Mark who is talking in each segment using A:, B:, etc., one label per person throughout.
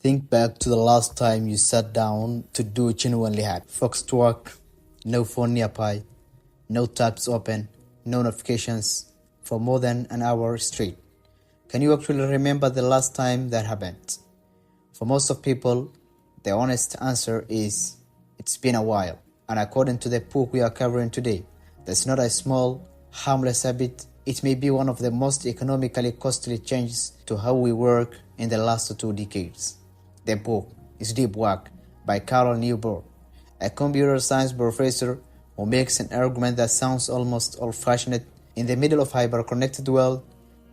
A: Think back to the last time you sat down to do genuinely hard. Focused work, no phone nearby, no tabs open, no notifications for more than an hour straight. Can you actually remember the last time that happened? For most of people, the honest answer is it's been a while. And according to the book we are covering today, that's not a small, harmless habit. It may be one of the most economically costly changes to how we work in the last 2 decades. The book is Deep Work by Newport, a computer science professor who makes an argument that sounds almost old-fashioned. In the middle of a hyper-connected world,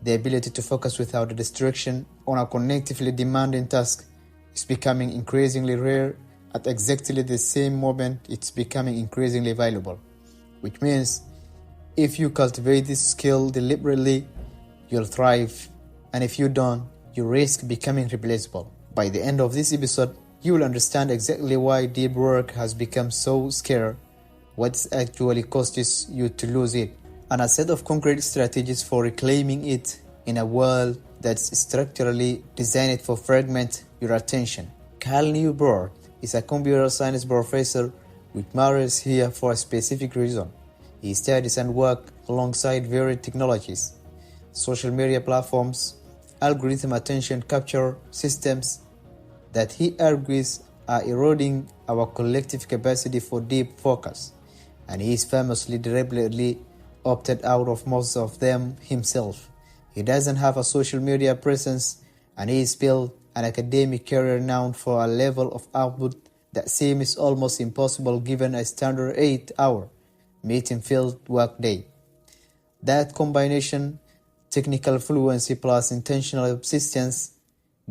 A: the ability to focus without distraction on a cognitively demanding task is becoming increasingly rare. At exactly the same moment, it's becoming increasingly valuable, which means if you cultivate this skill deliberately, you'll thrive, and if you don't, you risk becoming replaceable. By the end of this episode, you will understand exactly why deep work has become so scarce, what actually costs you to lose it, and a set of concrete strategies for reclaiming it in a world that's structurally designed to fragment your attention. Newport is a computer science professor with matters here for a specific reason. He studies and works alongside various technologies, social media platforms, algorithm attention capture systems that he argues are eroding our collective capacity for deep focus, and he is famously deliberately opted out of most of them himself. He doesn't have a social media presence, and he has built an academic career known for a level of output that seems almost impossible given a standard 8-hour meeting-filled workday. That combination, technical fluency plus intentional persistence,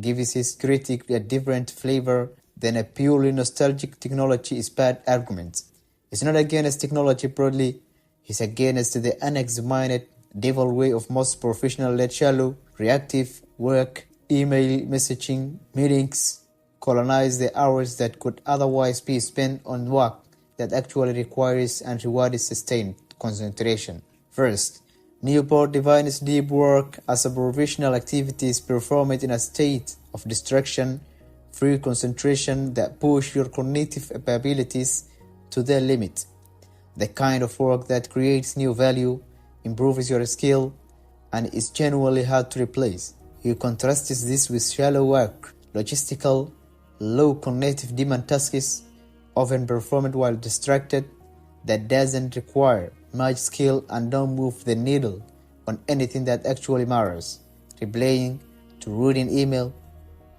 A: gives his critique a different flavor than a purely nostalgic technology-inspired argument. It's not against technology broadly, it's against the unexamined devil way of most professional-led shallow, reactive work. Email messaging meetings colonize the hours that could otherwise be spent on work that actually requires and rewards sustained concentration. First, Newport defines deep work as a professional activity performed in a state of distraction-free concentration that push your cognitive abilities to their limit. The kind of work that creates new value, improves your skill, and is genuinely hard to replace. He contrasts this with shallow work, logistical, low cognitive demand tasks, often performed while distracted, that doesn't require much skill and don't move the needle on anything that actually matters, replying to routine email,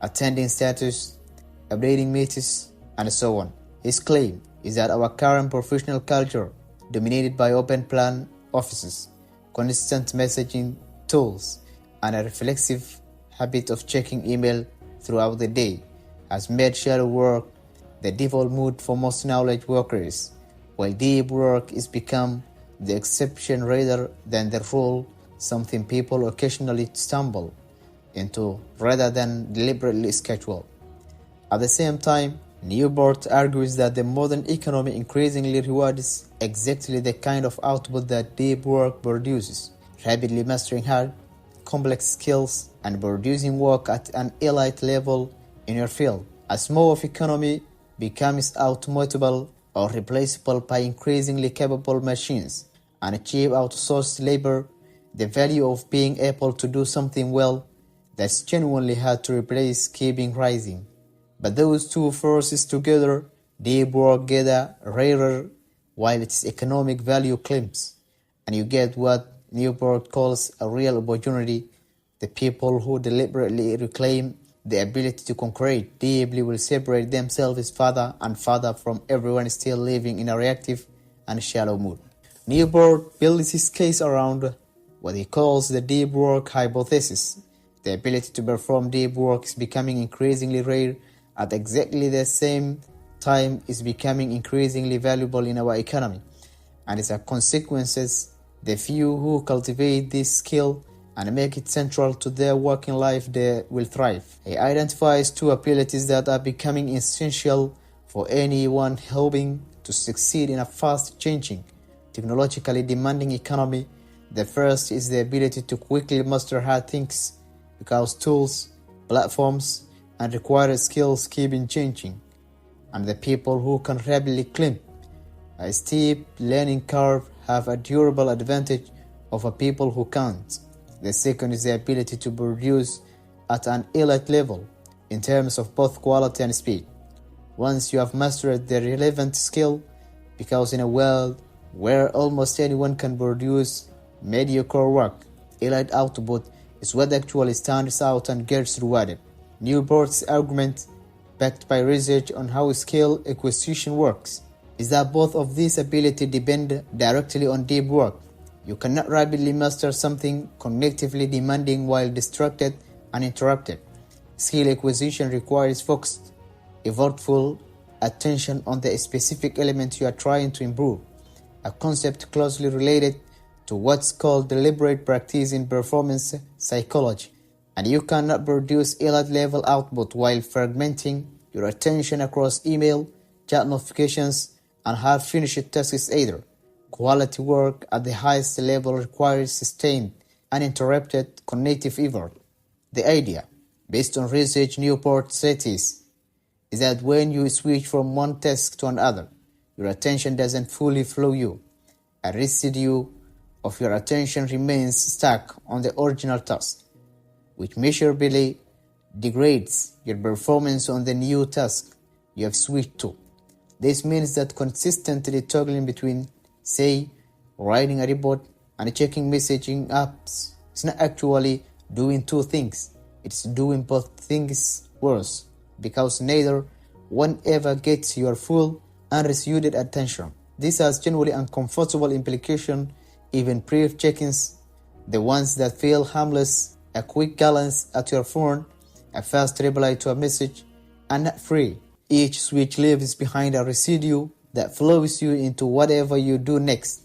A: attending status, updating meetings, and so on. His claim is that our current professional culture, dominated by open-plan offices, constant messaging tools, and a reflexive habit of checking email throughout the day, has made shallow work the default mood for most knowledge workers, while deep work is become the exception rather than the rule, something people occasionally stumble into rather than deliberately schedule. At the same time, Newport argues that the modern economy increasingly rewards exactly the kind of output that deep work produces, rapidly mastering hard, complex skills and producing work at an elite level in your field. As more of economy becomes automatable or replaceable by increasingly capable machines and cheap outsourced labor, the value of being able to do something well that's genuinely hard to replace keeping rising. But those two forces together, deep work get rarer while its economic value climbs, and you get what Newport calls a real opportunity. The people who deliberately reclaim the ability to concrete deeply will separate themselves further and further from everyone still living in a reactive and shallow mood. Newport builds his case around what he calls the deep work hypothesis. The ability to perform deep work is becoming increasingly rare at exactly the same time is becoming increasingly valuable in our economy, and as a consequence, the few who cultivate this skill and make it central to their working life, they will thrive. He identifies 2 abilities that are becoming essential for anyone hoping to succeed in a fast-changing, technologically demanding economy. The first is the ability to quickly master hard things because tools, platforms, and require skills keeping changing, and the people who can rapidly climb a steep learning curve have a durable advantage over people who can't. The second is the ability to produce at an elite level in terms of both quality and speed. Once you have mastered the relevant skill, because in a world where almost anyone can produce mediocre work, elite output is what actually stands out and gets rewarded. Newport's argument, backed by research on how skill acquisition works, is that both of these abilities depend directly on deep work. You cannot rapidly master something cognitively demanding while distracted and interrupted. Skill acquisition requires focused, effortful attention on the specific element you are trying to improve, a concept closely related to what's called deliberate practice in performance psychology. And you cannot produce elite-level output while fragmenting your attention across email, chat notifications, and half-finished tasks either. Quality work at the highest level requires sustained, uninterrupted cognitive effort. The idea, based on research Newport cites, is that when you switch from one task to another, your attention doesn't fully flow you. A residue of your attention remains stuck on the original task, which measurably degrades your performance on the new task you have switched to. This means that consistently toggling between, say, writing a report and checking messaging apps is not actually doing two things. It's doing both things worse, because neither one ever gets your full, unrestricted attention. This has generally uncomfortable implications, even brief check-ins, the ones that feel harmless, a quick glance at your phone, a fast reply to a message, and not free. Each switch leaves behind a residue that flows you into whatever you do next,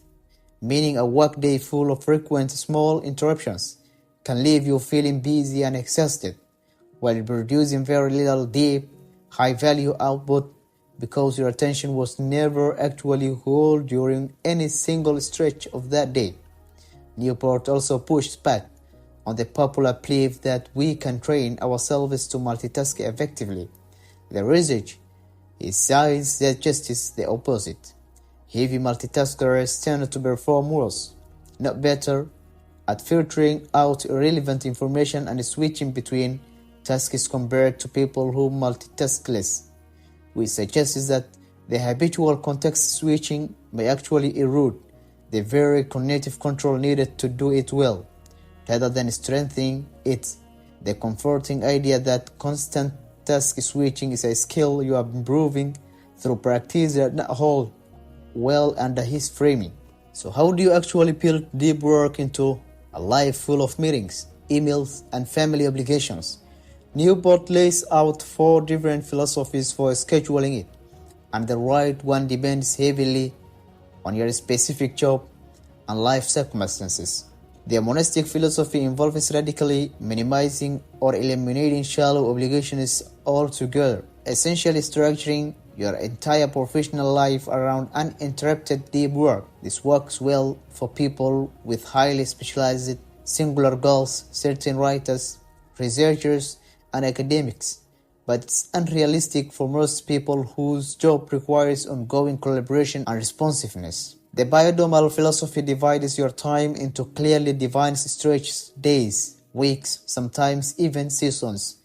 A: meaning a workday full of frequent small interruptions can leave you feeling busy and exhausted, while producing very little deep, high-value output because your attention was never actually whole during any single stretch of that day. Newport also pushed back on the popular belief that we can train ourselves to multitask effectively. The research he suggests the opposite. Heavy multitaskers tend to perform worse, not better, at filtering out irrelevant information and switching between tasks compared to people who multitask less, which suggests that the habitual context switching may actually erode the very cognitive control needed to do it well, rather than strengthening it. The comforting idea that constant task switching is a skill you are improving through practice does not hold well under his framing. So how do you actually build deep work into a life full of meetings, emails, and family obligations? Newport lays out 4 different philosophies for scheduling it, and the right one depends heavily on your specific job and life circumstances. The monastic philosophy involves radically minimizing or eliminating shallow obligations altogether, essentially structuring your entire professional life around uninterrupted deep work. This works well for people with highly specialized singular goals, certain writers, researchers, and academics, but it's unrealistic for most people whose job requires ongoing collaboration and responsiveness. The biodomal philosophy divides your time into clearly defined stretches, days, weeks, sometimes even seasons,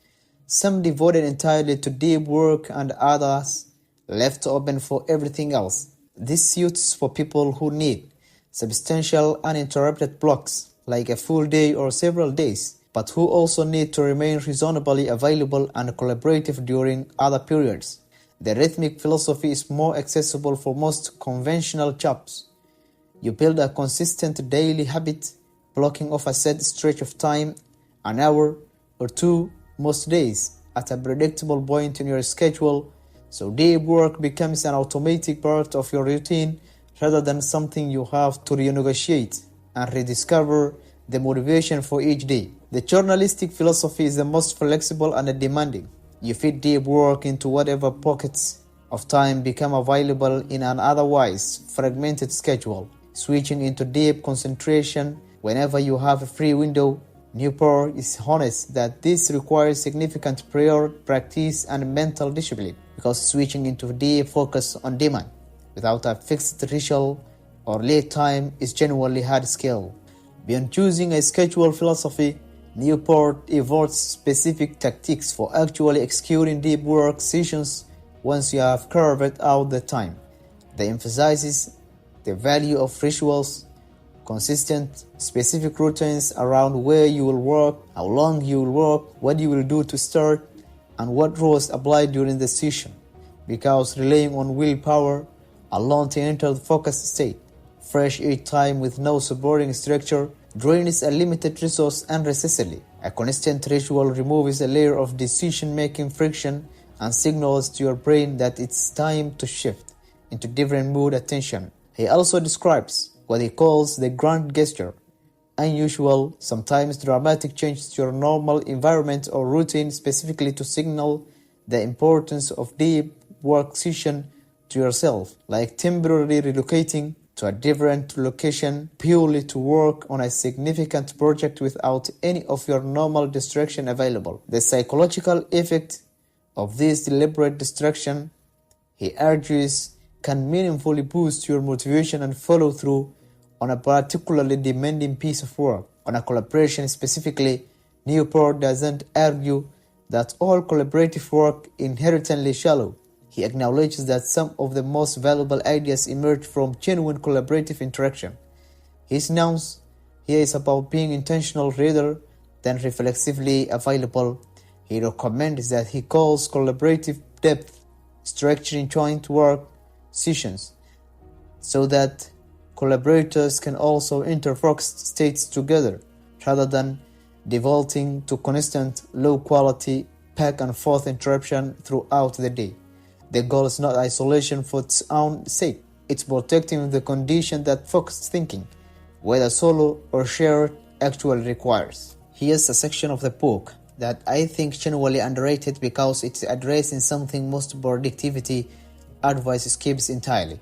A: some devoted entirely to deep work and others left open for everything else. This suits for people who need substantial uninterrupted blocks, like a full day or several days, but who also need to remain reasonably available and collaborative during other periods. The rhythmic philosophy is more accessible for most conventional jobs. You build a consistent daily habit, blocking off a set stretch of time, an hour or two most days, at a predictable point in your schedule, so deep work becomes an automatic part of your routine rather than something you have to renegotiate and rediscover the motivation for each day. The journalistic philosophy is the most flexible and demanding. You fit deep work into whatever pockets of time become available in an otherwise fragmented schedule, switching into deep concentration whenever you have a free window Newport is honest that this requires significant prior practice and mental discipline because switching into deep focus on demand without a fixed ritual or lead time is genuinely hard skill. Beyond choosing a schedule philosophy, Newport evolves specific tactics for actually executing deep work sessions once you have carved out the time. They emphasizes the value of rituals, consistent, specific routines around where you will work, how long you will work, what you will do to start, and what rules apply during the session. Because relying on willpower alone to enter the focused state, fresh each time with no supporting structure, drains a limited resource unnecessarily. A consistent ritual removes a layer of decision-making friction and signals to your brain that it's time to shift into different mood attention. He also describes what he calls the grand gesture, unusual, sometimes dramatic changes to your normal environment or routine specifically to signal the importance of deep work session to yourself, like temporarily relocating to a different location purely to work on a significant project without any of your normal distraction available. The psychological effect of this deliberate distraction, he argues, can meaningfully boost your motivation and follow through on a particularly demanding piece of work. On a collaboration specifically, Newport doesn't argue that all collaborative work is inherently shallow. He acknowledges that some of the most valuable ideas emerge from genuine collaborative interaction. His nouns here is about being intentional rather than reflexively available. He recommends that he calls collaborative depth, structuring joint work sessions so that collaborators can also enter focused states together rather than defaulting to constant low-quality back-and-forth interruption throughout the day. The goal is not isolation for its own sake. It's protecting the condition that focused thinking, whether solo or shared, actually requires. Here's a section of the book that I think genuinely underrated because it's addressing something most productivity advice skips entirely.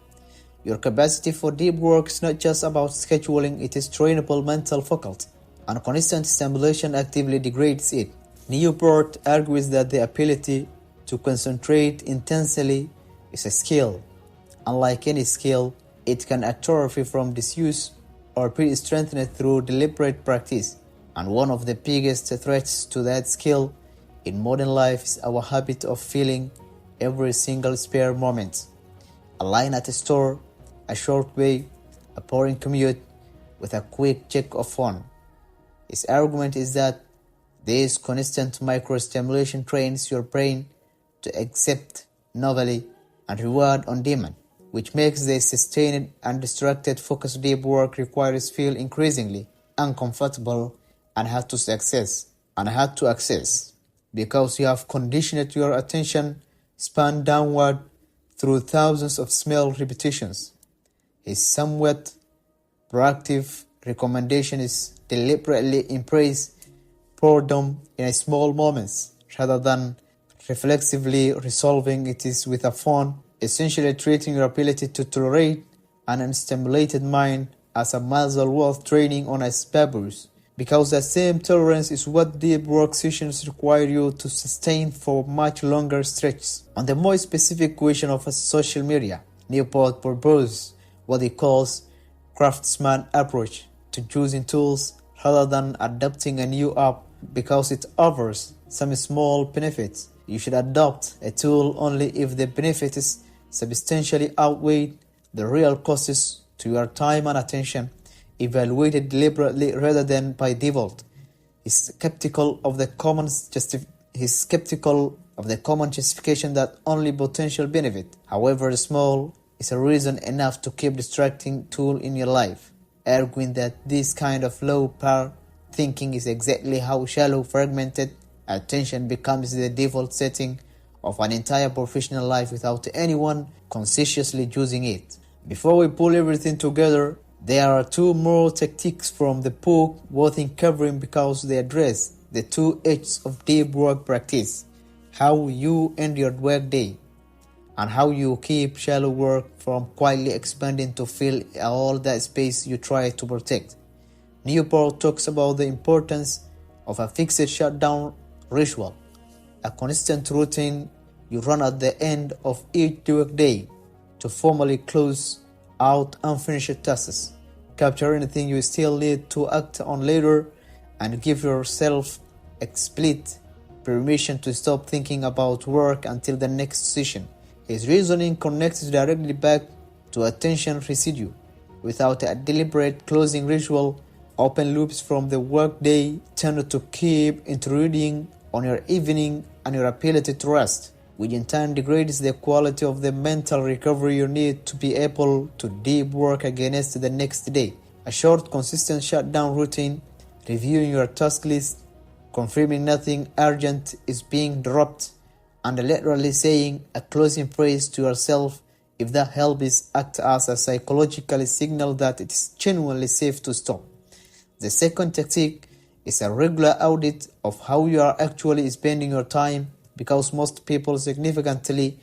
A: Your capacity for deep work is not just about scheduling, it is trainable mental faculty, and constant stimulation actively degrades it. Newport argues that the ability to concentrate intensely is a skill. Unlike any skill, it can atrophy from disuse or be strengthened through deliberate practice. And one of the biggest threats to that skill in modern life is our habit of filling every single spare moment. A line at a store, a short way, a boring commute, with a quick check of phone. His argument is that this constant micro-stimulation trains your brain to accept novelty and reward on demand, which makes the sustained and distracted focused deep work requires feel increasingly uncomfortable and hard to access because you have conditioned your attention span downward through thousands of small repetitions. His somewhat proactive recommendation is deliberately embrace boredom in small moments rather than reflexively resolving it is with a phone, essentially treating your ability to tolerate an unstimulated mind as a muscle worth training on a baboons, because the same tolerance is what deep work sessions require you to sustain for much longer stretches. On the more specific question of social media, Newport proposes what he calls craftsman approach to choosing tools rather than adopting a new app because it offers some small benefits. You should adopt a tool only if the benefits substantially outweigh the real costs to your time and attention, evaluated deliberately rather than by default. He's skeptical of the common justification that only potential benefit, however small, is a reason enough to keep distracting tool in your life, arguing that this kind of low-power thinking is exactly how shallow, fragmented attention becomes the default setting of an entire professional life without anyone consciously choosing it. Before we pull everything together, there are two more tactics from the book worth covering because they address the two edges of deep work practice: how you end your work day and how you keep shallow work from quietly expanding to fill all that space you try to protect. Newport talks about the importance of a fixed shutdown ritual, a consistent routine you run at the end of each workday to formally close out unfinished tasks, capture anything you still need to act on later, and give yourself explicit permission to stop thinking about work until the next session. His reasoning connects directly back to attention residue. Without a deliberate closing ritual, open loops from the workday tend to keep intruding on your evening and your ability to rest, which in turn degrades the quality of the mental recovery you need to be able to deep work against the next day. A short, consistent shutdown routine, reviewing your task list, confirming nothing urgent is being dropped, and literally saying a closing phrase to yourself if that helps act as a psychological signal that it is genuinely safe to stop. The second tactic is a regular audit of how you are actually spending your time, because most people significantly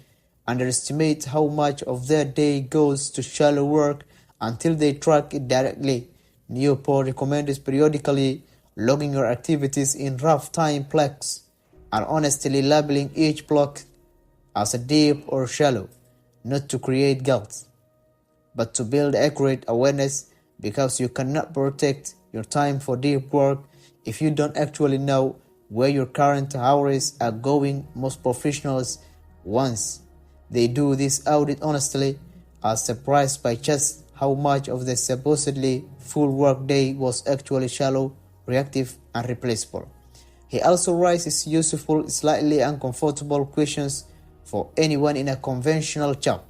A: underestimate how much of their day goes to shallow work until they track it directly. Newport recommends periodically logging your activities in rough time blocks and honestly labeling each block as a deep or shallow, not to create guilt, but to build accurate awareness, because you cannot protect your time for deep work if you don't actually know where your current hours are going. Most professionals, once they do this audit honestly, are surprised by just how much of the supposedly full workday was actually shallow, reactive, and replaceable. He also raises useful, slightly uncomfortable questions for anyone in a conventional job.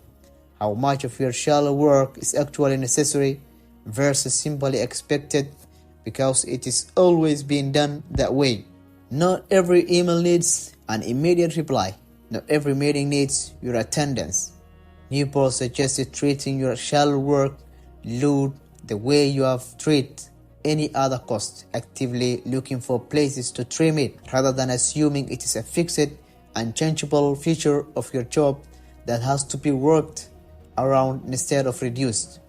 A: How much of your shallow work is actually necessary versus simply expected because it is always being done that way? Not every email needs an immediate reply. Not every meeting needs your attendance. Newport suggested treating your shallow work load the way you have treated any other cost, actively looking for places to trim it rather than assuming it is a fixed, unchangeable feature of your job that has to be worked around instead of reduced.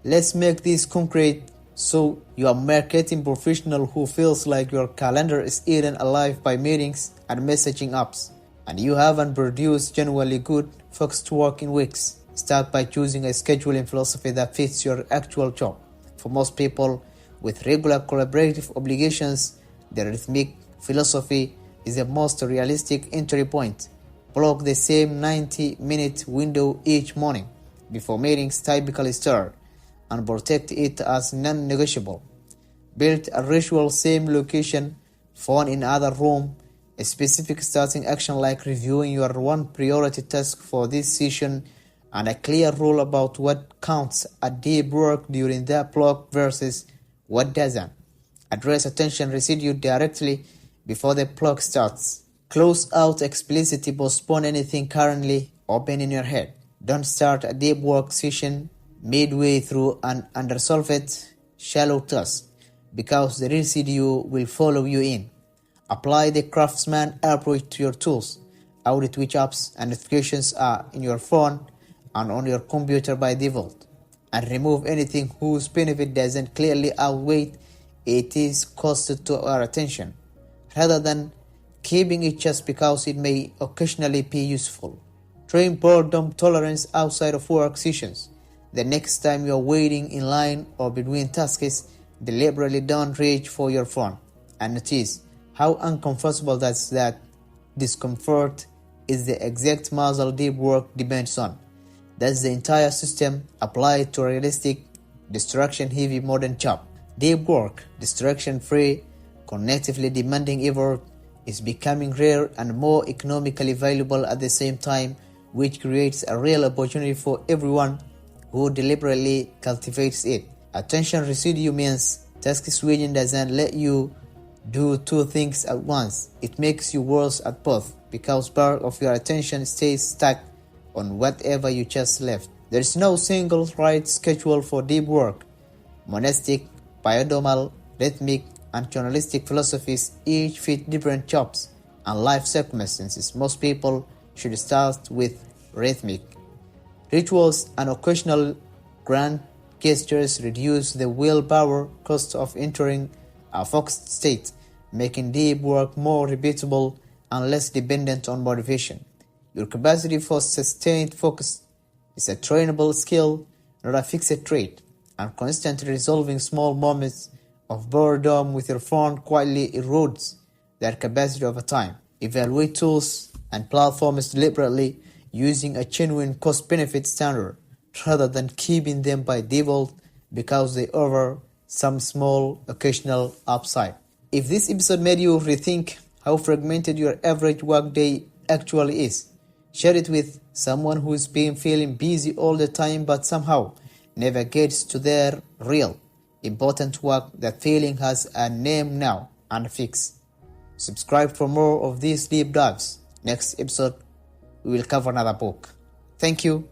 A: Let's make this concrete. So you are a marketing professional who feels like your calendar is eaten alive by meetings and messaging apps, and you haven't produced genuinely good focused work in weeks. Start by choosing a scheduling philosophy that fits your actual job. For most people with regular collaborative obligations, the rhythmic philosophy is the most realistic entry point. Block the same 90-minute window each morning before meetings typically start, and protect it as non-negotiable. Build a ritual, same location, phone in other room, a specific starting action like reviewing your one priority task for this session, and a clear rule about what counts as deep work during that block versus what doesn't. Address attention residue directly before the block starts. Close out explicitly, postpone anything currently open in your head. Don't start a deep work session midway through an unresolved shallow task, because the residue will follow you in. Apply the craftsman approach to your tools. Audit which apps and notifications are in your phone and on your computer by default, and remove anything whose benefit doesn't clearly outweigh its cost to our attention, rather than keeping it just because it may occasionally be useful. Train boredom tolerance outside of work sessions. The next time you're waiting in line or between tasks, deliberately don't reach for your phone, and notice how uncomfortable that discomfort is the exact muscle deep work depends on. That's the entire system applied to a realistic, distraction-heavy modern job. Deep work, distraction-free, cognitively demanding effort is becoming rare and more economically valuable at the same time, which creates a real opportunity for everyone who deliberately cultivates it. Attention residue means task switching doesn't let you do two things at once. It makes you worse at both, because part of your attention stays stuck on whatever you just left. There is no single right schedule for deep work. Monastic, biodomal, rhythmic, and journalistic philosophies each fit different jobs and life circumstances. Most people should start with rhythmic. Rituals and occasional grand gestures reduce the willpower cost of entering a focused state. making deep work more repeatable and less dependent on motivation. Your capacity for sustained focus is a trainable skill, not a fixed trait, and constantly resolving small moments of boredom with your phone quietly erodes their capacity over time. Evaluate tools and platforms deliberately using a genuine cost-benefit standard rather than keeping them by default because they offer some small occasional upside. If this episode made you rethink how fragmented your average workday actually is, share it with someone who's been feeling busy all the time but somehow never gets to their real, important work. That feeling has a name now and a fix. Subscribe for more of these deep dives. Next episode, we will cover another book. Thank you.